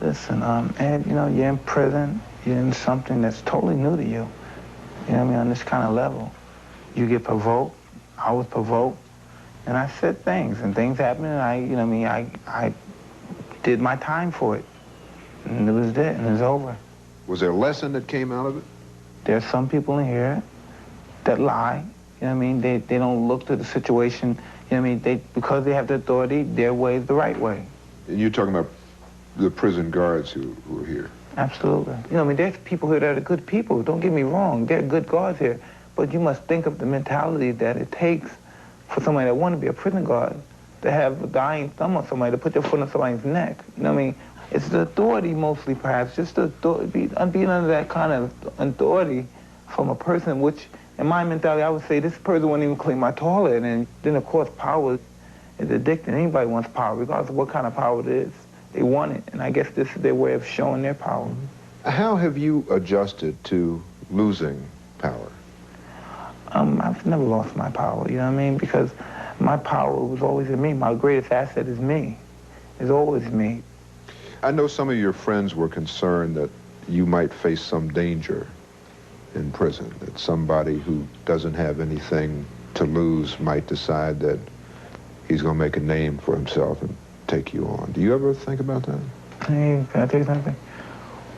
Listen, Ed, you know, you're in prison. You're in something that's totally new to you. You know what I mean? On this kind of level. You get provoked. I was provoked. And I said things, and things happened, and I, you know what I mean, I did my time for it. And it was it, and it was over. Was there a lesson that came out of it? There's some people in here that lie. You know what I mean? They don't look to the situation. You know what I mean? Because they have the authority, their way is the right way. And you're talking about the prison guards who are here? Absolutely. You know what I mean? There's people here that are good people. Don't get me wrong. There are good guards here. But you must think of the mentality that it takes for somebody that want to be a prison guard to have a dying thumb on somebody, to put their foot on somebody's neck. You know what I mean? It's the authority mostly, perhaps, just the authority, being under that kind of authority from a person, which, in my mentality, I would say this person wouldn't even clean my toilet. And then, of course, power is addicting. Anybody wants power, regardless of what kind of power it is. They want it, and I guess this is their way of showing their power. How have you adjusted to losing power? I've never lost my power, you know what I mean? Because my power was always in me. My greatest asset is me. It's always me. I know some of your friends were concerned that you might face some danger in prison, that somebody who doesn't have anything to lose might decide that he's going to make a name for himself and take you on. Do you ever think about that? Hey, can I tell you something?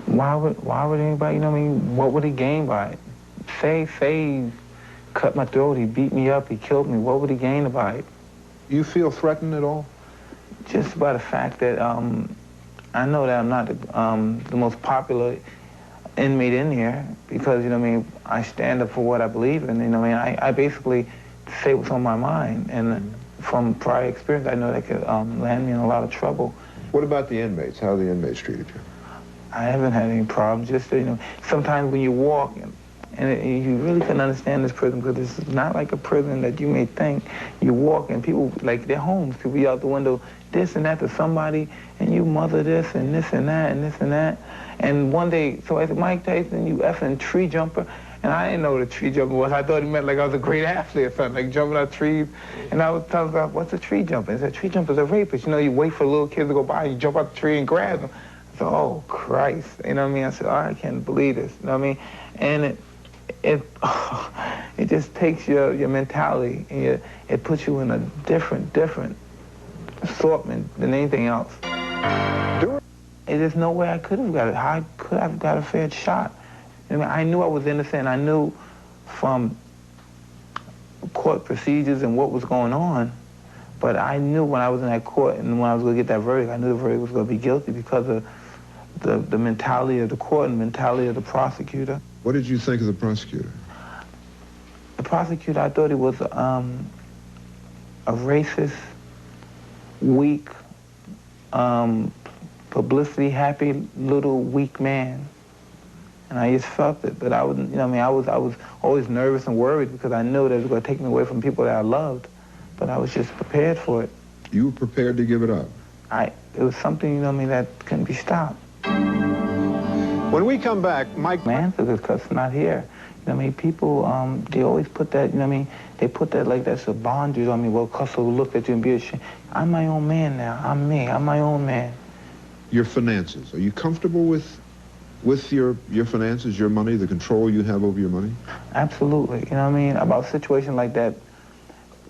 Why would anybody, you know what I mean? What would he gain by it? Say he cut my throat, he beat me up, he killed me. What would he gain by it? You feel threatened at all? Just by the fact that I know that I'm not the most popular inmate in here because, you know what I mean, I stand up for what I believe in, you know what I mean? I basically say what's on my mind, and from prior experience, I know that could land me in a lot of trouble. What about the inmates? How have the inmates treated you? I haven't had any problems, just, you know, sometimes when you walk, you really couldn't understand this prison because it's not like a prison that you may think. You walk and people, like their homes, people be out the window, this and that to somebody, and you mother this and this and that and this and that. And one day, so I said, Mike Tyson, you effing tree jumper. And I didn't know what a tree jumper was. I thought he meant like I was a great athlete or something, like jumping out trees. And I was telling him, what's a tree jumper? He said, tree jumper's a rapist. You know, you wait for little kids to go by, you jump out the tree and grab them. I said, oh, Christ. You know what I mean? I said, oh, I can't believe this. You know what I mean? And it just takes your mentality, and it puts you in a different assortment than anything else. There's no way I could have got it. How I could have got a fair shot? I mean, I knew I was innocent. I knew from court procedures and what was going on, but I knew when I was in that court and when I was going to get that verdict, I knew the verdict was going to be guilty because of the mentality of the court and the mentality of the prosecutor. What did you think of the prosecutor? The prosecutor, I thought he was a racist, weak, publicity-happy, little weak man. And I just felt it, but I wouldn't, you know what I mean, I was always nervous and worried because I knew that it was going to take me away from people that I loved, but I was just prepared for it. You were prepared to give it up? It was something, you know what I mean, that couldn't be stopped. When we come back, Mike... Manhood is because it's not here. You know what I mean, people, they always put that, you know what I mean, they put that like that's a boundaries on me. Well, cuz will look at you and be ashamed. I'm my own man now. I'm me. I'm my own man. Your finances, are you comfortable with your finances, your money, the control you have over your money? Absolutely. You know what I mean? About a situation like that,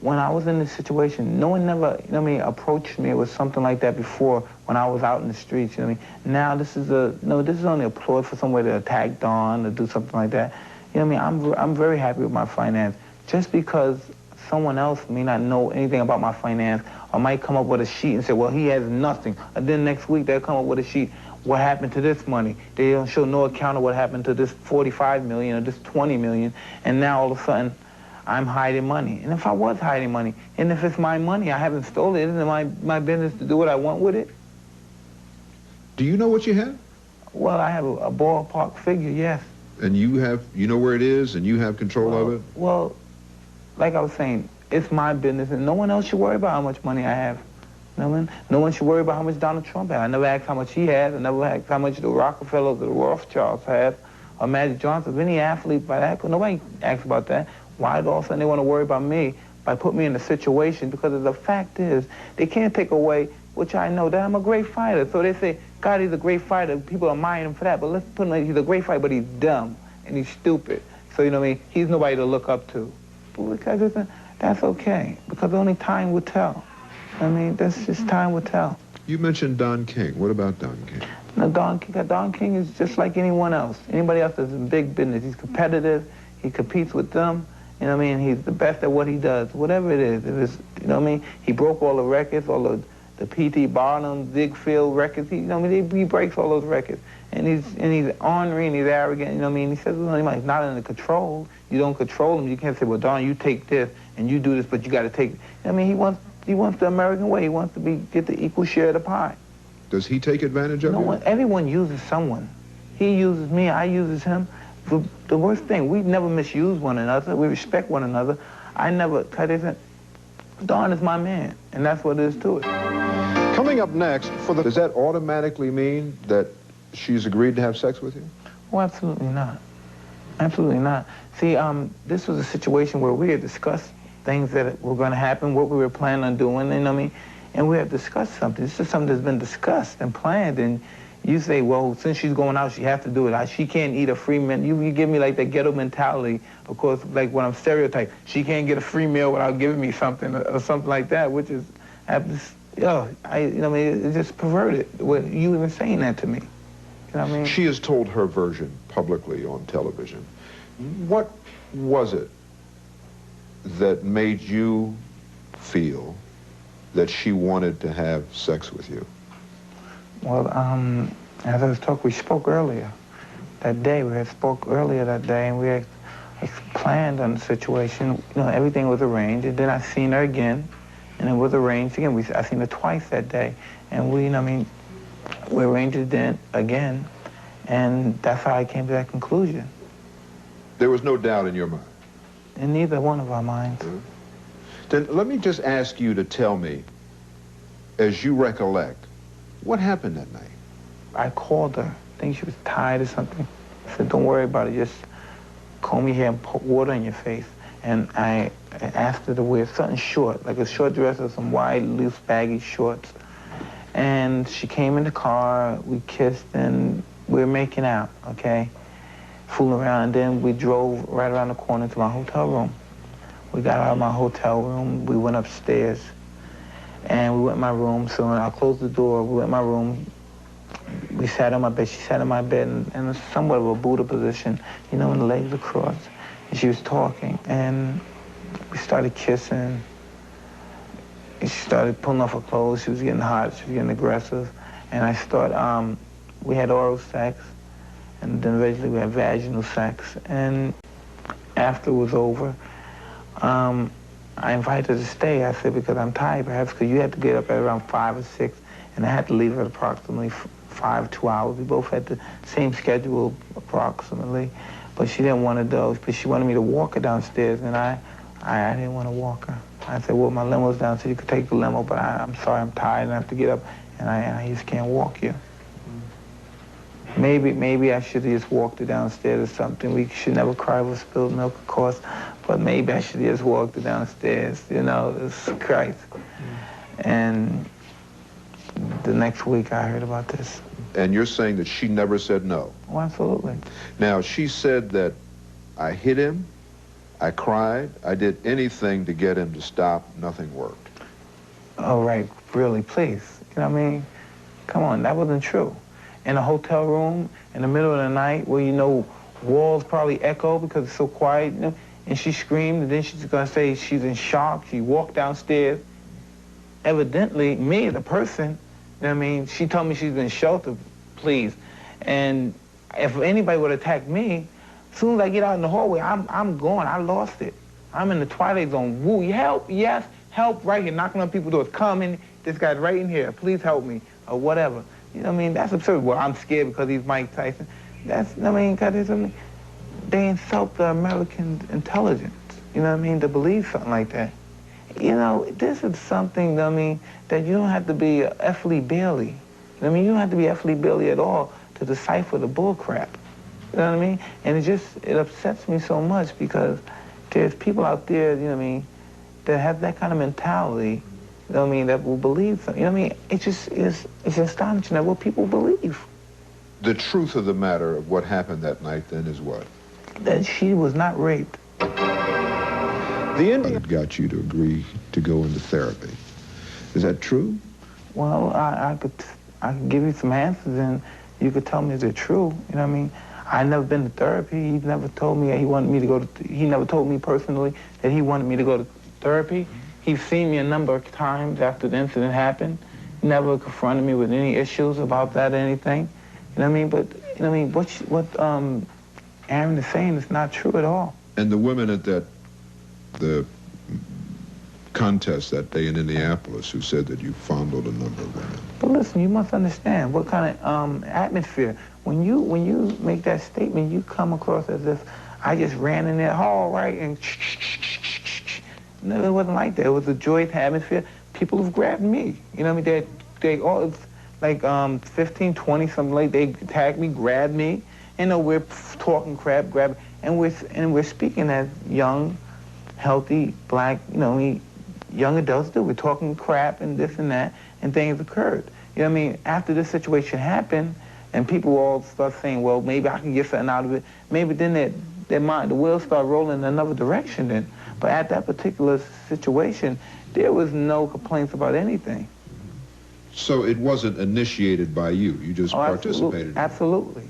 when I was in this situation, no one never, you know what I mean, approached me with something like that before when I was out in the streets, you know what I mean? Now this is only a ploy for somebody to attack Don or do something like that. You know what I mean? I'm very happy with my finance. Just because someone else may not know anything about my finance or might come up with a sheet and say, well, he has nothing. And then next week they'll come up with a sheet. What happened to this money? They don't show no account of what happened to this 45 million or this 20 million. And now all of a sudden, I'm hiding money. And if I was hiding money, and if it's my money, I haven't stolen it, isn't it my business to do what I want with it? Do you know what you have? Well, I have a ballpark figure, yes. And you know where it is, and you have control of it? Well, like I was saying, it's my business, and no one else should worry about how much money I have. No one should worry about how much Donald Trump has. I never asked how much he has. I never asked how much the Rockefellers, the Rothschilds have, or Magic Johnson, any athlete by that. Nobody asks about that. Why all of a sudden they want to worry about me by putting me in a situation? Because the fact is, they can't take away which I know that I'm a great fighter. So they say, God, he's a great fighter. People admire him for that. But let's put him like he's a great fighter, but he's dumb and he's stupid. So, you know what I mean? He's nobody to look up to. But because that's okay, because only time will tell. I mean, that's just time will tell. You mentioned Don King. What about Don King? No, Don King is just like anyone else. Anybody else that's in big business. He's competitive. He competes with them. You know what I mean? He's the best at what he does, whatever it is. If it's, you know what I mean? He broke all the records, all the P.T. Barnum, Ziegfeld records. He, you know what I mean? He breaks all those records. And he's ornery and he's arrogant, you know what I mean? He says, well, he's not under control. You don't control him. You can't say, well, Don, you take this and you do this, but you got to take, I mean, he wants the American way. He wants to get the equal share of the pie. Does he take advantage of you? Everyone uses someone. He uses me, I uses him. The worst thing, we never misuse one another. We respect one another. I never, Don is my man, and that's what it is to it. Coming up next, does that automatically mean that she's agreed to have sex with you? Oh, absolutely not. Absolutely not. See, this was a situation where we had discussed things that were going to happen, what we were planning on doing, you know what I mean? And we have discussed something. This is something that's been discussed and planned, and you say, well, since she's going out, she has to do it. She can't eat a free meal. You give me like that ghetto mentality, of course, like when I'm stereotyped. She can't get a free meal without giving me something or something like that, which is, you know what I mean, it's just perverted. You even saying that to me. You know what I mean? She has told her version publicly on television. What was it that made you feel that she wanted to have sex with you? Well, as I was talking, we spoke earlier that day. We had spoke earlier that day, and we had planned on the situation. You know, everything was arranged, and then I seen her again, and it was arranged again. I seen her twice that day, and we, you know what I mean, we arranged it then again, and that's how I came to that conclusion. There was no doubt in your mind? In neither one of our minds. Mm-hmm. Then let me just ask you to tell me, as you recollect, what happened that night? I called her. I think she was tired or something. I said, don't worry about it. Just comb your hair and put water in your face. And I asked her to wear something short, like a short dress or some wide, loose, baggy shorts. And she came in the car, we kissed, and we were making out, okay? Fooling around, and then we drove right around the corner to my hotel room. We got out of my hotel room, we went upstairs, and we went in my room. So when I closed the door, we went in my room, we sat on my bed, she sat on my bed in somewhat of a Buddha position, you know, when the legs are crossed. And she was talking, and we started kissing. And she started pulling off her clothes, she was getting hot, she was getting aggressive. And I started, we had oral sex, and then eventually we had vaginal sex. And after it was over, I invited her to stay. I said, because I'm tired, perhaps, because you had to get up at around 5 or 6, and I had to leave at approximately 2 hours. We both had the same schedule, approximately, but she didn't want to do, but she wanted me to walk her downstairs, and I didn't want to walk her. I said, well, my limo's downstairs, you could take the limo, but I'm sorry, I'm tired, and I have to get up, and I just can't walk you. Maybe I should have just walked her downstairs or something. We should never cry over spilled milk, of course, but maybe I should have just walked her downstairs, you know, it's Christ. And the next week I heard about this. And you're saying that she never said no? Oh, absolutely. Now, she said that I hit him, I cried, I did anything to get him to stop, nothing worked. Oh, right, really, please. You know what I mean? Come on, that wasn't true. In a hotel room, in the middle of the night, where you know walls probably echo because it's so quiet, you know, and she screamed, and then she's gonna say she's in shock. She walked downstairs. Evidently, me, the person, you know what I mean, she told me she's been sheltered, please. And if anybody would attack me, as soon as I get out in the hallway, I'm gone. I lost it. I'm in the twilight zone. Woo, help, yes, help, right here, knocking on people's doors. Coming, this guy's right in here. Please help me, or whatever. You know what I mean? That's absurd. Well, I'm scared because he's Mike Tyson. That's, I mean, they insult the American intelligence, you know what I mean, to believe something like that. You know, this is something, I mean, that you don't have to be F. Lee Bailey. I mean, you don't have to be F. Lee Bailey at all to decipher the bull crap. You know what I mean? And it upsets me so much because there's people out there, you know what I mean, that have that kind of mentality you know what I mean, that will believe, you know what I mean? It just is, it's astonishing that what people believe. The truth of the matter of what happened that night then is what? That she was not raped. The Indian got you to agree to go into therapy. Is that true? Well, I could give you some answers and you could tell me if they're true, you know what I mean? I never been to therapy. He never told me he wanted me to go to, he never told me personally that he wanted me to go to therapy. He's seen me a number of times after the incident happened. He never confronted me with any issues about that or anything. You know what I mean? But, you know what I mean, what Aaron is saying is not true at all. And the women at the contest that day in Indianapolis who said that you fondled a number of women. But listen, you must understand what kind of atmosphere. When you make that statement, you come across as if I just ran in that hall, right, and no, it wasn't like that. It was a joyous atmosphere. People have grabbed me. You know what I mean? They all, like 15, 20, something like, they tagged me, grabbed me, and we're talking crap, and we're speaking as young, healthy, black, you know, young adults do. We're talking crap and this and that, and things occurred. You know what I mean? After this situation happened, and people all start saying, well, maybe I can get something out of it, maybe then their mind, the wheels start rolling in another direction then. But at that particular situation, there was no complaints about anything. So it wasn't initiated by you. You just participated. Absolutely.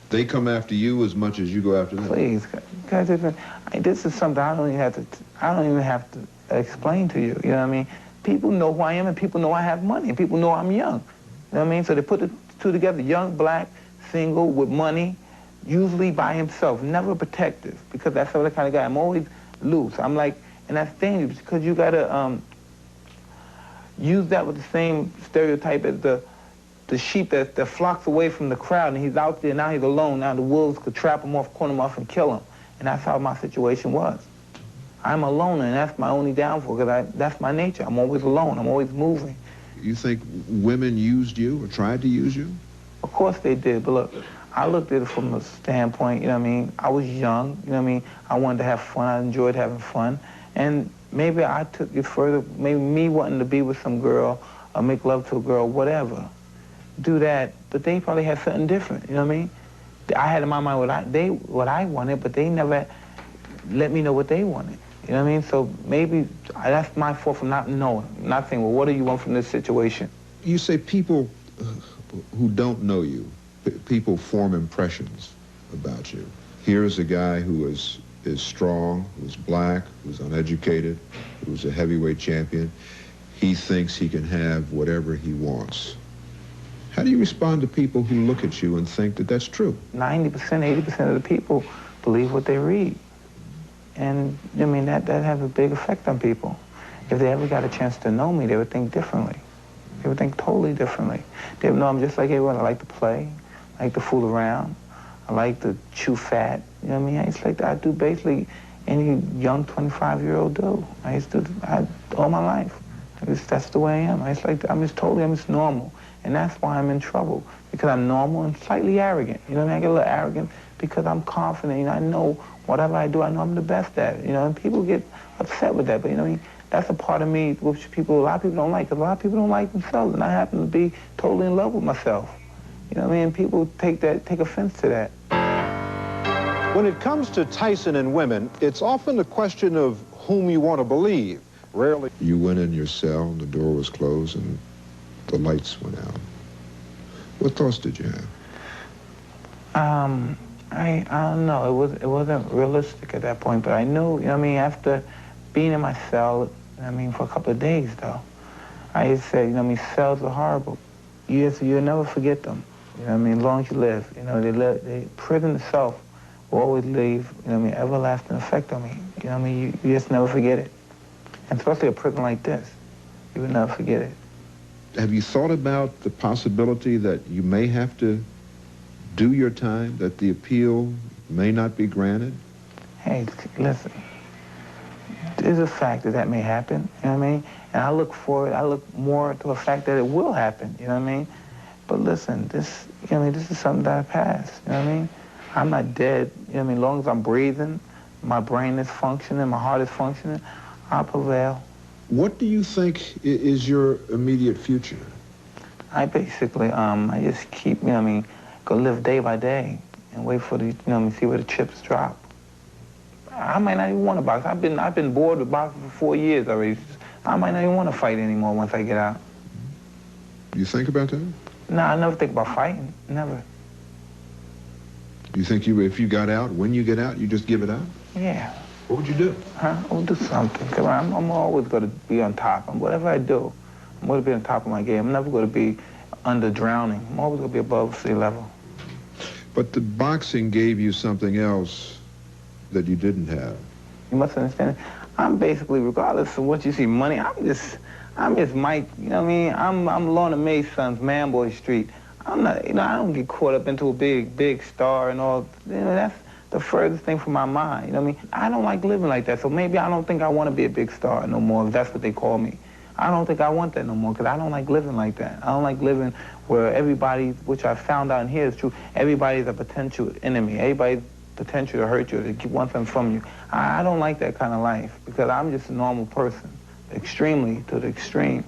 They come after you as much as you go after them. Please, guys, this is something I don't even have to explain to you. You know what I mean? People know who I am, and people know I have money, and people know I'm young. You know what I mean? So they put the two together: young, black, single, with money, usually by himself, never protective, because that's the kind of guy. I'm always loose. I'm like, and that's dangerous because you gotta use that with the same stereotype as the sheep that flocks away from the crowd, and he's out there, now he's alone. Now the wolves could trap him off, corner him off, and kill him. And that's how my situation was. I'm alone, and that's my only downfall, because that's my nature. I'm always alone. I'm always moving. You think women used you or tried to use you? Of course they did, but look, I looked at it from a standpoint, you know what I mean? I was young, you know what I mean? I wanted to have fun. I enjoyed having fun. And maybe I took it further, maybe me wanting to be with some girl or make love to a girl, whatever. Do that, but they probably had something different, you know what I mean? I had in my mind what I wanted, but they never let me know what they wanted. You know what I mean? So maybe that's my fault for not knowing, not saying, well, what do you want from this situation? You say people who don't know you, people form impressions about you. Here's a guy who is strong, who's black, who's uneducated, who's a heavyweight champion. He thinks he can have whatever he wants. How do you respond to people who look at you and think that that's true? 90%, 80% of the people believe what they read. And, I mean, that has a big effect on people. If they ever got a chance to know me, they would think differently. They would think totally differently. They would know I'm just like everyone. I like to play. I like to fool around. I like to chew fat. You know what I mean? It's like I do basically any young 25-year-old do. I used to, all my life. That's the way I am. I'm just normal. And that's why I'm in trouble, because I'm normal and slightly arrogant. You know what I mean? I get a little arrogant because I'm confident. You know, I know whatever I do, I know I'm the best at it. You know, and people get upset with that. But, you know what I mean? That's a part of me which a lot of people don't like, because a lot of people don't like themselves. And I happen to be totally in love with myself. You know what I mean? People take offense to that. When it comes to Tyson and women, it's often a question of whom you want to believe. Rarely. You went in your cell, and the door was closed, and the lights went out. What thoughts did you have? I don't know. It wasn't realistic at that point, but I knew, you know what I mean, after being in my cell, I mean, for a couple of days, though, I said, you know what I mean, cells are horrible. You'll never forget them. You know what I mean, as long as you live. You know, prison itself will always leave, you know what I mean, everlasting effect on me. You know what I mean, you just never forget it. And especially a prison like this, you would never forget it. Have you thought about the possibility that you may have to do your time, that the appeal may not be granted? Hey, listen, there's a fact that may happen, you know what I mean? And I look more to a fact that it will happen, you know what I mean? But listen, this is something that I passed, you know what I mean? I'm not dead, you know what I mean? As long as I'm breathing, my brain is functioning, my heart is functioning, I'll prevail. What do you think is your immediate future? I basically, I just keep, you know what I mean, go live day by day and wait for the, you know what I mean, see where the chips drop. I might not even want to box. I've been bored with boxing for 4 years already. I might not even want to fight anymore once I get out. You think about that? No, I never think about fighting, never. You think if you got out, when you get out, you just give it up? Yeah. What would you do? Huh? I'll do something. Cause I'm always going to be on top. Whatever I do, I'm going to be on top of my game. I'm never going to be under drowning. I'm always going to be above sea level. But the boxing gave you something else that you didn't have. You must understand. I'm basically, regardless of what you see, money, I'm just Mike, you know what I mean? I'm Lorna Mae's son's Manboy Street. I'm not, you know, I don't get caught up into a big star and all. You know, that's the furthest thing from my mind, you know what I mean? I don't like living like that, so maybe I don't think I want to be a big star no more, if that's what they call me. I don't think I want that no more, because I don't like living like that. I don't like living where everybody, which I found out in here is true, everybody's a potential enemy. Everybody's potential to hurt you, to want something from you. I don't like that kind of life, because I'm just a normal person, extremely to the extreme.